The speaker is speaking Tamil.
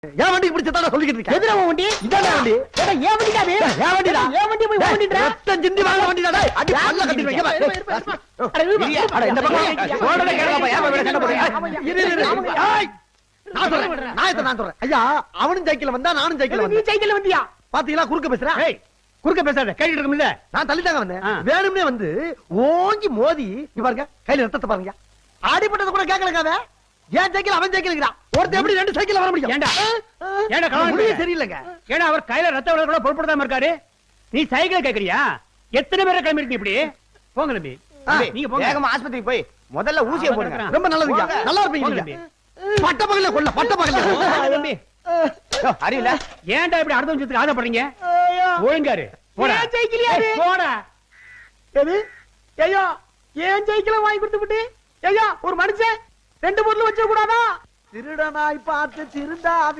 ஏன் வண்டி இப்படி சத்தமா சொல்லிக்கிட்டு இருக்க? எதுல உன் வண்டி? இதானே வண்டி. ஏடா ஏன் வண்டிடா அது? ஏன் வண்டிடா? ஏன் வண்டி போய் ஓடிடுற? ரத்தம் சிந்தி வாங்க வண்டிடா டேய். அடி பல்ல கட்டிடுவேன். இங்க வா. அட இரு, இரியா. அட இந்த பக்கம். ஓடல கேளுப்பா. ஏன் போய் சண்டை போடுறீங்க? இரு இரு. ஏய். நான் சொல்றேன். ஐயா, அவனும் சைக்கிள்ல வந்தா நானும் சைக்கிள்ல நீ வந்தேன். சைக்கிள்ல வந்தியா? பாத்தீங்களா குறுக்க பேசுறேன். ஏய் குறுக்க பேசாத கேட்டிட்டு இருக்கும்ல. நான் தள்ளிட்டாங்க வந்தேன். ஆ. வேணும்னே வந்து ஓங்கி மோதி இங்க பாருங்க கையில ரத்தத்தை பாருங்க. அடிபட்டது கூட கேட்கலங்க. ஏன் சைக்கிள் அவன் சைக்கிள்ங்கறான். ஒருத்தன் எப்படி ரெண்டு சைக்கிள்ல வர முடியும்? ஏண்டா ஏண்டா கவனம் முடியே சரியில்லைங்க. ஏண்டா அவர் கையில ரத்த விட கூட பொறுப்படாம இருக்காரு. நீ சைக்கிள் கேக்குறியா? எத்தனை பேரை கிளம்பி இருக்கீங்க இப்படி? போங்க தம்பி. நீங்க போங்க. வேகமா ஆஸ்பத்திரிக்கு போய் முதல்ல ஊசியை போடுங்க. ரொம்ப நல்லதுங்க. நல்லா இருப்பீங்க போங்க நீங்க. தம்பி. பட்ட பகல்ல கொல்ல பட்ட பகல்ல. தம்பி. யோ, அறியல ஏன்டா இப்படி அடுத்த நிமிஷத்துக்கு ஆசைப்படுறீங்க? ஒழுங்காரு. போடா. ஏன் சைக்கிள் யாரு? ஏய், போடா. எது ஐயோ ஏன் சைக்கிளை வாங்கி கொடுத்து விட்டு ஐயா ஒரு மனுஷன் ரெண்டு பொருள் வச்ச கூடாதா? திருடனாய் பார்த்து திருந்தாது